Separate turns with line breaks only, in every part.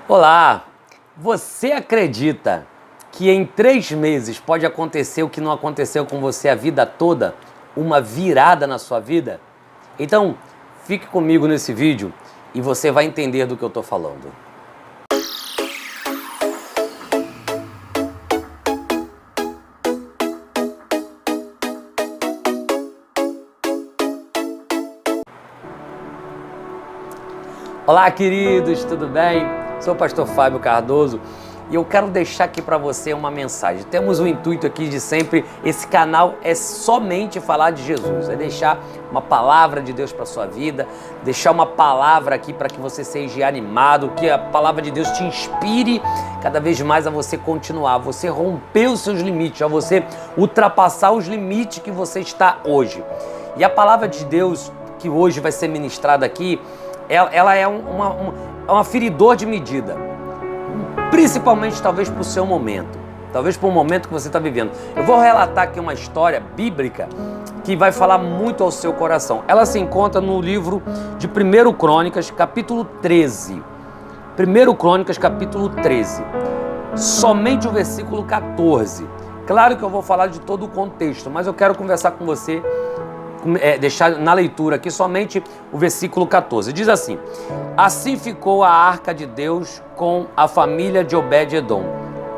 Olá! Você acredita que em 3 meses pode acontecer o que não aconteceu com você a vida toda? Uma virada na sua vida? Então, fique comigo nesse vídeo e você vai entender do que eu estou falando. Olá, queridos, tudo bem? Sou o pastor Fábio Cardoso e eu quero deixar aqui para você uma mensagem. Temos o intuito aqui de sempre, esse canal é somente falar de Jesus, é deixar uma palavra de Deus para sua vida, deixar uma palavra aqui para que você seja animado, que a palavra de Deus te inspire cada vez mais a você continuar, a você romper os seus limites, a você ultrapassar os limites que você está hoje. E a palavra de Deus que hoje vai ser ministrada aqui, ela é um aferidor de medida, principalmente talvez para o seu momento, talvez para o momento que você está vivendo. Eu vou relatar aqui uma história bíblica que vai falar muito ao seu coração. Ela se encontra no livro de 1 Crônicas, capítulo 13. 1 Crônicas, capítulo 13. Somente o versículo 14. Claro que eu vou falar de todo o contexto, mas eu quero conversar com você, deixar na leitura aqui somente o versículo 14. Diz assim: assim ficou a arca de Deus com a família de Obed-edom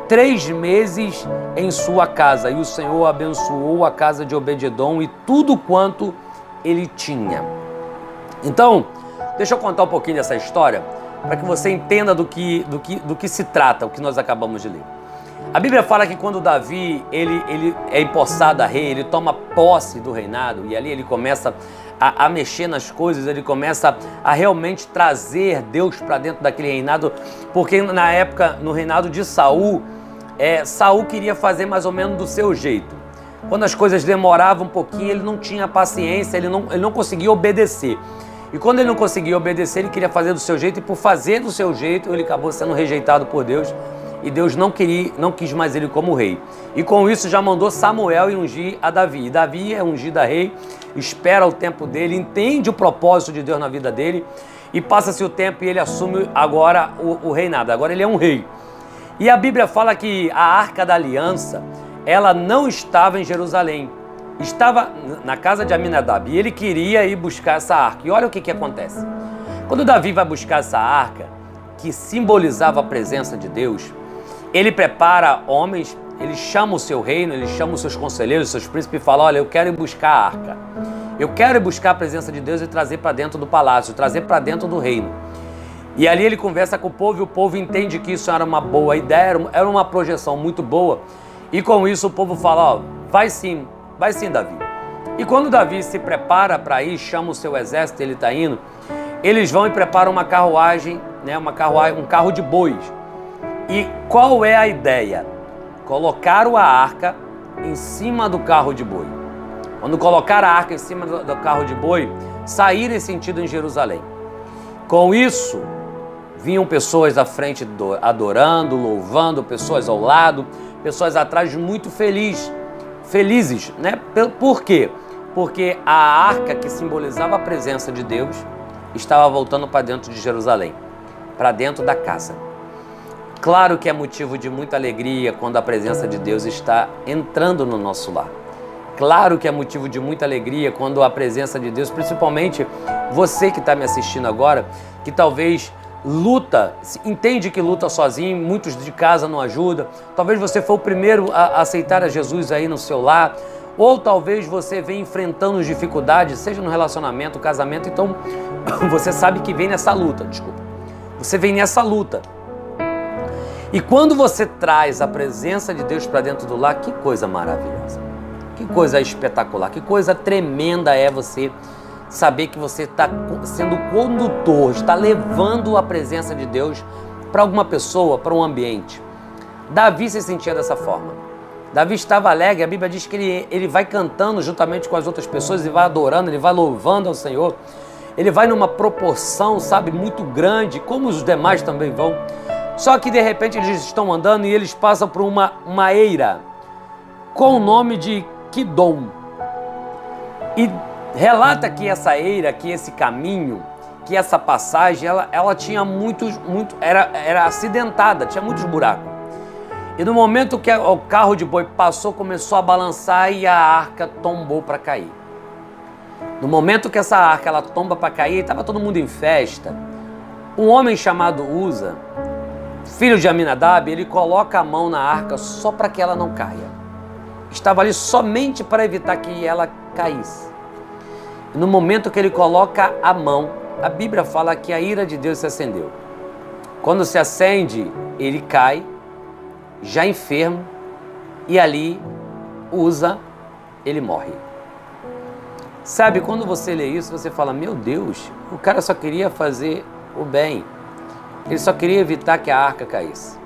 3 meses em sua casa, e o Senhor abençoou a casa de Obed-edom e tudo quanto ele tinha. Então, deixa eu contar um pouquinho dessa história para que você entenda do que se trata, o que nós acabamos de ler. A Bíblia fala que quando Davi ele é empossado a rei, ele toma posse do reinado e ali ele começa a mexer nas coisas, ele começa a realmente trazer Deus para dentro daquele reinado, porque na época, no reinado de Saul, Saul queria fazer mais ou menos do seu jeito. Quando as coisas demoravam um pouquinho, ele não tinha paciência, ele não conseguia obedecer. E quando ele não conseguia obedecer, ele queria fazer do seu jeito, e por fazer do seu jeito, ele acabou sendo rejeitado por Deus. E Deus não quis mais ele como rei. E com isso já mandou Samuel e ungir a Davi. E Davi é ungido a rei, espera o tempo dele, entende o propósito de Deus na vida dele, e passa-se o tempo e ele assume agora o reinado. Agora ele é um rei. E a Bíblia fala que a Arca da Aliança, ela não estava em Jerusalém, estava na casa de Aminadab, e ele queria ir buscar essa arca. E olha o que acontece. Quando Davi vai buscar essa arca, que simbolizava a presença de Deus, ele prepara homens, ele chama o seu reino, ele chama os seus conselheiros, os seus príncipes e fala: olha, eu quero ir buscar a arca. Eu quero ir buscar a presença de Deus e trazer para dentro do palácio, trazer para dentro do reino. E ali ele conversa com o povo e o povo entende que isso era uma boa ideia, era uma projeção muito boa. E com isso o povo fala: ó, vai sim, Davi. E quando Davi se prepara para ir, chama o seu exército, ele está indo, eles vão e preparam uma carruagem, um carro de bois. E qual é a ideia? Colocaram a arca em cima do carro de boi. Quando colocaram a arca em cima do carro de boi, saíram em sentido em Jerusalém. Com isso, vinham pessoas à frente adorando, louvando, pessoas ao lado, pessoas atrás muito felizes, né? Por quê? Porque a arca que simbolizava a presença de Deus estava voltando para dentro de Jerusalém, para dentro da casa. Claro que é motivo de muita alegria quando a presença de Deus está entrando no nosso lar. Claro que é motivo de muita alegria quando a presença de Deus, principalmente você que está me assistindo agora, que talvez luta, entende que luta sozinho, muitos de casa não ajudam, talvez você foi o primeiro a aceitar a Jesus aí no seu lar, ou talvez você vem enfrentando dificuldades, seja no relacionamento, casamento, então você sabe que vem nessa luta, você vem nessa luta. E quando você traz a presença de Deus para dentro do lar, que coisa maravilhosa, que coisa espetacular, que coisa tremenda é você saber que você está sendo condutor, está levando a presença de Deus para alguma pessoa, para um ambiente. Davi se sentia dessa forma. Davi estava alegre, a Bíblia diz que ele vai cantando juntamente com as outras pessoas, ele vai adorando, ele vai louvando ao Senhor. Ele vai numa proporção, muito grande, como os demais também vão. Só que de repente eles estão andando e eles passam por uma eira com o nome de Quidom. E relata que essa eira, que esse caminho, que essa passagem ela tinha era acidentada, tinha muitos buracos. E no momento que o carro de boi passou, começou a balançar e a arca tombou para cair. No momento que essa arca ela tomba para cair, estava todo mundo em festa. Um homem chamado Uza, filho de Aminadab, ele coloca a mão na arca só para que ela não caia. Estava ali somente para evitar que ela caísse. E no momento que ele coloca a mão, a Bíblia fala que a ira de Deus se acendeu. Quando se acende, ele cai, já enfermo, e ali Uza, ele morre. Sabe, quando você lê isso, você fala, meu Deus, o cara só queria fazer o bem. Ele só queria evitar que a arca caísse.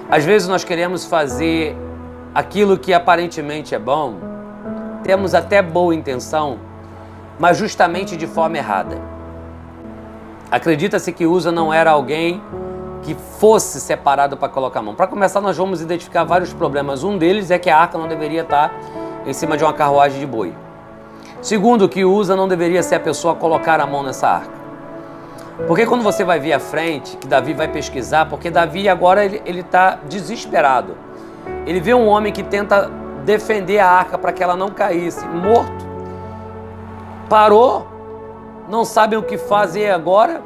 Às vezes nós queremos fazer aquilo que aparentemente é bom, temos até boa intenção, mas justamente de forma errada. Acredita-se que Uza não era alguém que fosse separado para colocar a mão. Para começar, nós vamos identificar vários problemas. Um deles é que a arca não deveria estar em cima de uma carruagem de boi. Segundo, que Uza não deveria ser a pessoa a colocar a mão nessa arca. Porque quando você vai ver à frente, que Davi vai pesquisar, porque Davi agora ele está desesperado. Ele vê um homem que tenta defender a arca para que ela não caísse, morto. Parou, não sabem o que fazer agora.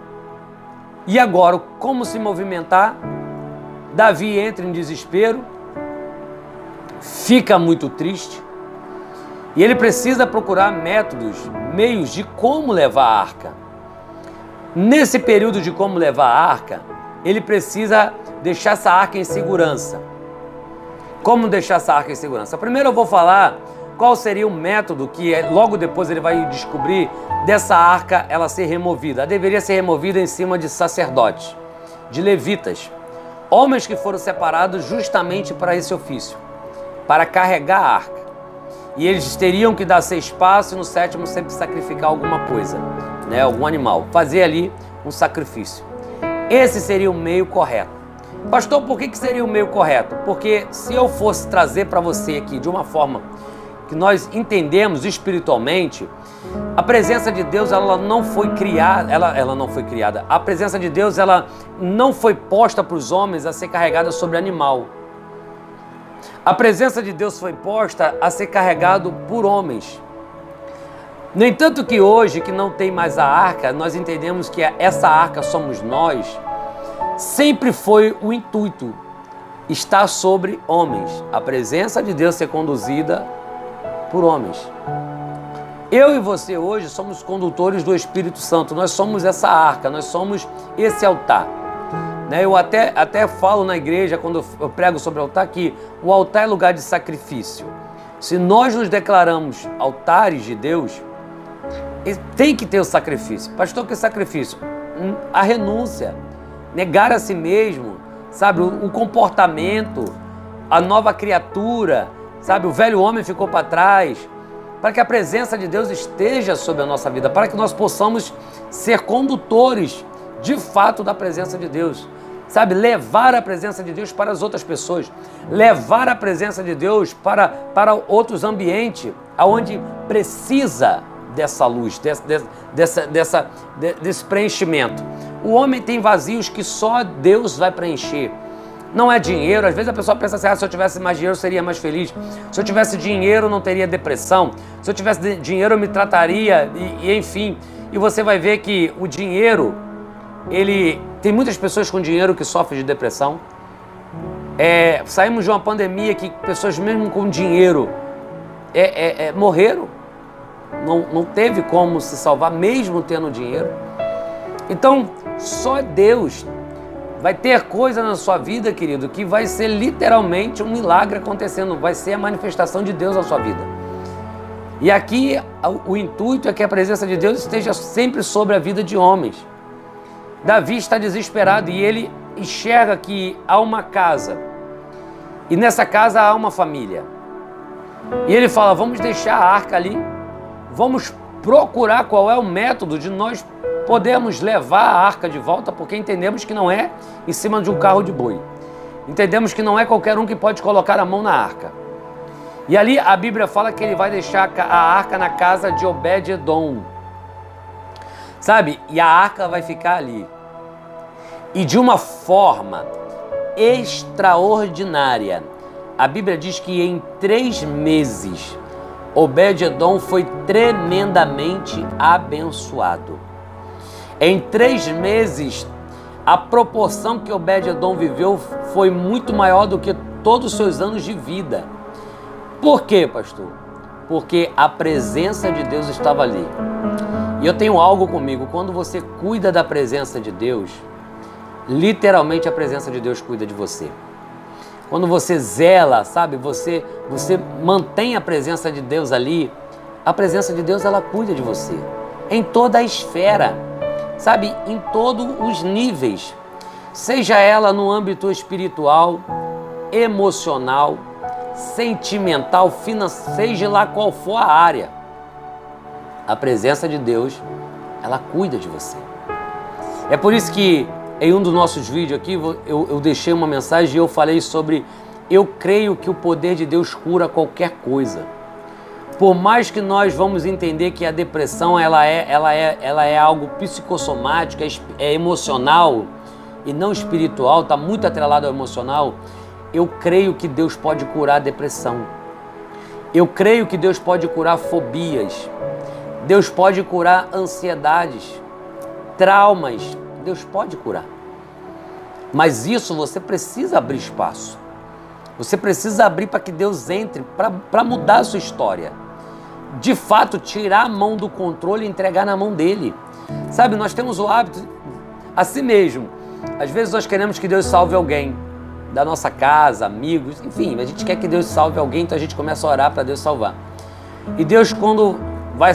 E agora, como se movimentar? Davi entra em desespero, fica muito triste. E ele precisa procurar métodos, meios de como levar a arca. Nesse período de como levar a arca, ele precisa deixar essa arca em segurança. Como deixar essa arca em segurança? Primeiro eu vou falar qual seria o método que logo depois ele vai descobrir dessa arca ela ser removida. Ela deveria ser removida em cima de sacerdotes, de levitas, homens que foram separados justamente para esse ofício, para carregar a arca. E eles teriam que dar 6 passos e no 7º sempre sacrificar alguma coisa, né? Algum animal, fazer ali um sacrifício. Esse seria o meio correto. Pastor, por que seria o meio correto? Porque se eu fosse trazer para você aqui de uma forma que nós entendemos espiritualmente, a presença de Deus ela não foi criada, ela não foi criada. A presença de Deus ela não foi posta para os homens a ser carregada sobre animal. A presença de Deus foi posta a ser carregado por homens. No entanto que hoje, que não tem mais a arca, nós entendemos que essa arca somos nós, sempre foi o intuito estar sobre homens. A presença de Deus ser conduzida por homens. Eu e você hoje somos condutores do Espírito Santo, nós somos essa arca, nós somos esse altar. Eu até falo na igreja, quando eu prego sobre o altar, que o altar é lugar de sacrifício. Se nós nos declaramos altares de Deus, tem que ter o sacrifício. Pastor, que sacrifício? A renúncia, negar a si mesmo, sabe? O comportamento, a nova criatura, sabe? O velho homem ficou para trás, para que a presença de Deus esteja sobre a nossa vida, para que nós possamos ser condutores de fato da presença de Deus. Sabe, levar a presença de Deus para as outras pessoas, levar a presença de Deus para outros ambientes, onde precisa dessa luz, desse preenchimento. O homem tem vazios que só Deus vai preencher. Não é dinheiro, às vezes a pessoa pensa assim, se eu tivesse mais dinheiro eu seria mais feliz, se eu tivesse dinheiro eu não teria depressão, se eu tivesse dinheiro eu me trataria, e enfim. E você vai ver que o dinheiro, tem muitas pessoas com dinheiro que sofrem de depressão. Saímos de uma pandemia que pessoas mesmo com dinheiro morreram. Não teve como se salvar mesmo tendo dinheiro. Então, só Deus vai ter coisa na sua vida, querido, que vai ser literalmente um milagre acontecendo. Vai ser a manifestação de Deus na sua vida. E aqui o intuito é que a presença de Deus esteja sempre sobre a vida de homens. Davi está desesperado e ele enxerga que há uma casa. E nessa casa há uma família. E ele fala, vamos deixar a arca ali. Vamos procurar qual é o método de nós podermos levar a arca de volta, porque entendemos que não é em cima de um carro de boi. Entendemos que não é qualquer um que pode colocar a mão na arca. E ali a Bíblia fala que ele vai deixar a arca na casa de Obed-Edom. sabe? E a arca vai ficar ali. E de uma forma extraordinária. A Bíblia diz que em 3 meses, Obed-Edom foi tremendamente abençoado. Em 3 meses, a proporção que Obed-Edom viveu foi muito maior do que todos os seus anos de vida. Por quê, pastor? Porque a presença de Deus estava ali. E eu tenho algo comigo, quando você cuida da presença de Deus, literalmente a presença de Deus cuida de você. Quando você zela, sabe, você mantém a presença de Deus ali, a presença de Deus, ela cuida de você. Em toda a esfera, sabe, em todos os níveis. Seja ela no âmbito espiritual, emocional, sentimental, financeiro, seja lá qual for a área. A presença de Deus, ela cuida de você. É por isso que em um dos nossos vídeos aqui, eu deixei uma mensagem e eu falei sobre: eu creio que o poder de Deus cura qualquer coisa. Por mais que nós vamos entender que a depressão ela é algo psicossomático, é emocional e não espiritual, está muito atrelado ao emocional, eu creio que Deus pode curar a depressão. Eu creio que Deus pode curar fobias. Deus pode curar ansiedades, traumas. Deus pode curar. Mas isso você precisa abrir espaço. Você precisa abrir para que Deus entre, para mudar a sua história. De fato, tirar a mão do controle e entregar na mão dele. Sabe, nós temos o hábito, assim mesmo. Às vezes nós queremos que Deus salve alguém da nossa casa, amigos, enfim, a gente quer que Deus salve alguém, então a gente começa a orar para Deus salvar. E Deus, quando vai,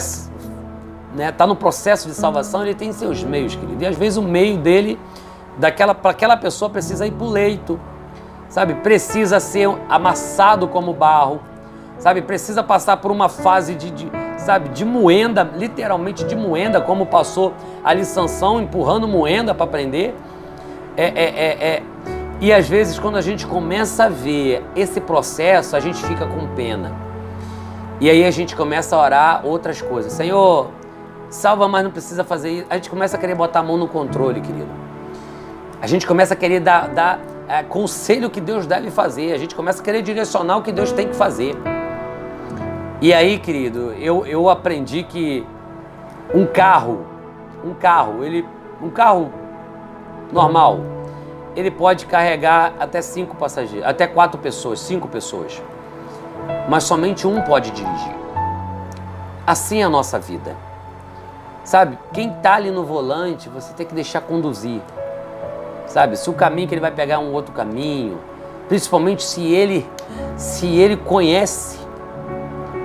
tá no processo de salvação, ele tem seus meios, querido. E às vezes o meio dele, para aquela pessoa, precisa ir para o leito, sabe? Precisa ser amassado como barro, sabe? Precisa passar por uma fase de moenda, literalmente de moenda, como passou ali Sansão, empurrando moenda para prender. E às vezes, quando a gente começa a ver esse processo, a gente fica com pena. E aí a gente começa a orar outras coisas. Senhor, salva, mas não precisa fazer isso. A gente começa a querer botar a mão no controle, querido. A gente começa a querer dar conselho que Deus deve fazer. A gente começa a querer direcionar o que Deus tem que fazer. E aí, querido, eu aprendi que um carro normal, ele pode carregar até 5 passageiros, até 4 pessoas, 5 pessoas. Mas somente um pode dirigir. Assim é a nossa vida. Sabe, quem está ali no volante, você tem que deixar conduzir. Sabe, se o caminho que ele vai pegar é um outro caminho, principalmente se ele conhece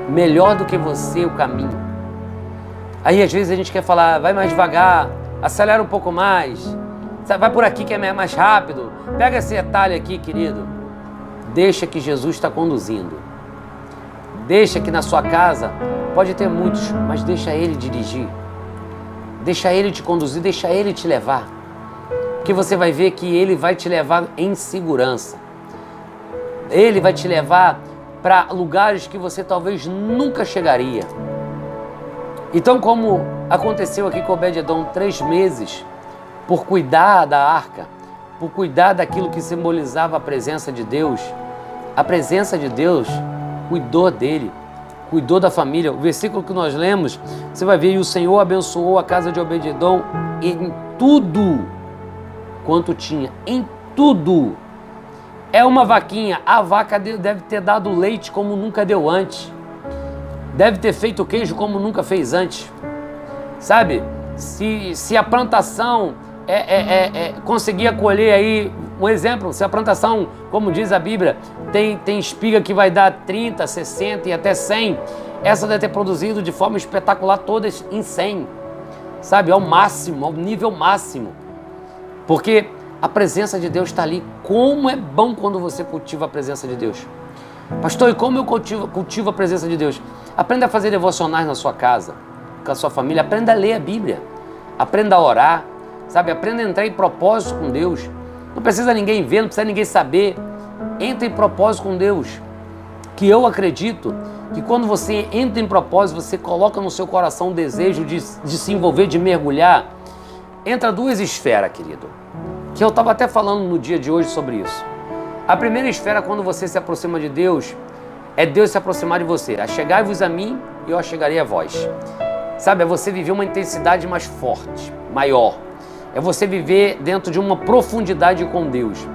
melhor do que você o caminho. Aí às vezes a gente quer falar, vai mais devagar, acelera um pouco mais, sabe, vai por aqui que é mais rápido, pega esse atalho aqui, querido. Deixa que Jesus está conduzindo. Deixa que na sua casa, pode ter muitos, mas deixa Ele dirigir. Deixa Ele te conduzir, deixa Ele te levar. Que você vai ver que Ele vai te levar em segurança. Ele vai te levar para lugares que você talvez nunca chegaria. Então, como aconteceu aqui com Obed-Edom, 3 meses, por cuidar da arca, por cuidar daquilo que simbolizava a presença de Deus, a presença de Deus cuidou dele, cuidou da família. O versículo que nós lemos, você vai ver, e o Senhor abençoou a casa de Obed-Edom em tudo quanto tinha, em tudo. É uma vaquinha, a vaca deve ter dado leite como nunca deu antes, deve ter feito queijo como nunca fez antes, sabe? Se a plantação conseguia colher aí, um exemplo, se a plantação, como diz a Bíblia, tem espiga que vai dar 30, 60 e até 100, essa deve ter produzido de forma espetacular todas em 100, sabe? Ao máximo, ao nível máximo, porque a presença de Deus está ali. Como é bom quando você cultiva a presença de Deus. Pastor, e como eu cultivo a presença de Deus? Aprenda a fazer devocionais na sua casa, com a sua família. Aprenda a ler a Bíblia. Aprenda a orar, sabe? Aprenda a entrar em propósito com Deus. Não precisa ninguém ver, não precisa ninguém saber. Entre em propósito com Deus. Que eu acredito que quando você entra em propósito, você coloca no seu coração o desejo de se envolver, de mergulhar, entra duas esferas, querido, que eu estava até falando no dia de hoje sobre isso. A primeira esfera, quando você se aproxima de Deus, é Deus se aproximar de você. Achegai-vos a mim e eu achegarei a vós. Sabe, é você viver uma intensidade mais forte, maior. É você viver dentro de uma profundidade com Deus.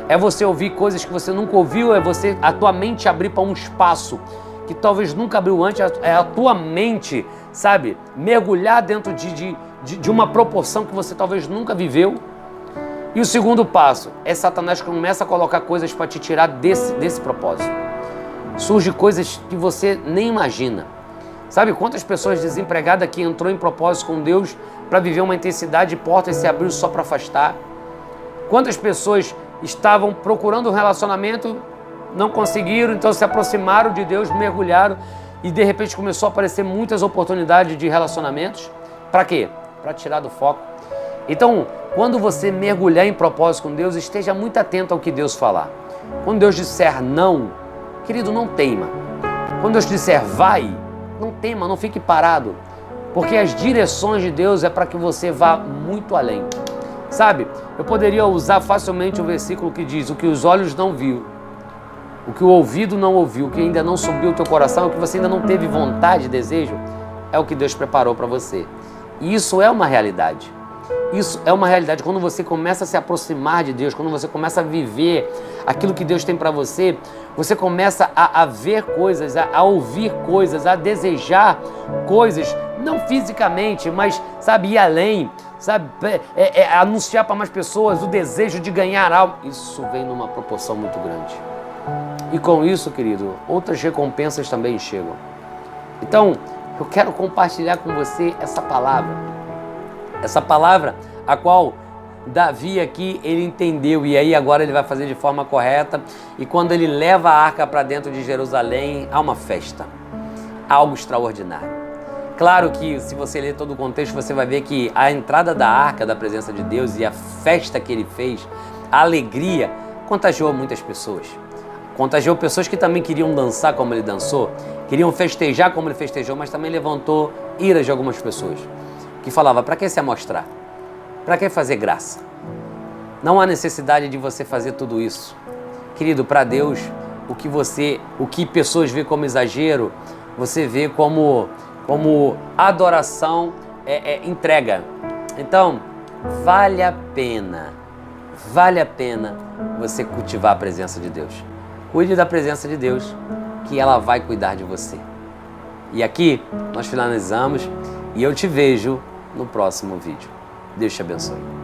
É você ouvir coisas que você nunca ouviu, é você, a tua mente abrir para um espaço que talvez nunca abriu antes, é a tua mente, sabe, mergulhar dentro de uma proporção que você talvez nunca viveu. E o segundo passo é Satanás que começa a colocar coisas para te tirar desse propósito. Surgem coisas que você nem imagina. Sabe quantas pessoas desempregadas que entrou em propósito com Deus para viver uma intensidade de portas se abriu só para afastar? Quantas pessoas estavam procurando um relacionamento, não conseguiram, então se aproximaram de Deus, mergulharam e de repente começou a aparecer muitas oportunidades de relacionamentos? Para quê? Para tirar do foco. Então, quando você mergulhar em propósito com Deus, esteja muito atento ao que Deus falar. Quando Deus disser não, querido, não teima. Quando Deus disser vai, não tema, não fique parado. Porque as direções de Deus é para que você vá muito além. Sabe, eu poderia usar facilmente o versículo que diz: o que os olhos não viu, o que o ouvido não ouviu, o que ainda não subiu o teu coração, o que você ainda não teve vontade e desejo, é o que Deus preparou para você. E isso é uma realidade. Isso é uma realidade. Quando você começa a se aproximar de Deus, quando você começa a viver aquilo que Deus tem para você, você começa a ver coisas, a ouvir coisas, a desejar coisas, não fisicamente, mas, sabe, ir além, sabe, anunciar para mais pessoas o desejo de ganhar algo. Isso vem numa proporção muito grande. E com isso, querido, outras recompensas também chegam. Então, eu quero compartilhar com você essa palavra a qual Davi aqui, ele entendeu, e aí agora ele vai fazer de forma correta, e quando ele leva a arca para dentro de Jerusalém, há uma festa, algo extraordinário. Claro que se você ler todo o contexto, você vai ver que a entrada da arca da presença de Deus e a festa que ele fez, a alegria, contagiou muitas pessoas. Contagiou pessoas que também queriam dançar como ele dançou, queriam festejar como ele festejou, mas também levantou iras de algumas pessoas que falava: para que se amostrar? Para que fazer graça? Não há necessidade de você fazer tudo isso. Querido, para Deus, o que pessoas veem como exagero, você vê como adoração, entrega. Então, vale a pena você cultivar a presença de Deus. Cuide da presença de Deus, que ela vai cuidar de você. E aqui nós finalizamos e eu te vejo no próximo vídeo. Deus te abençoe.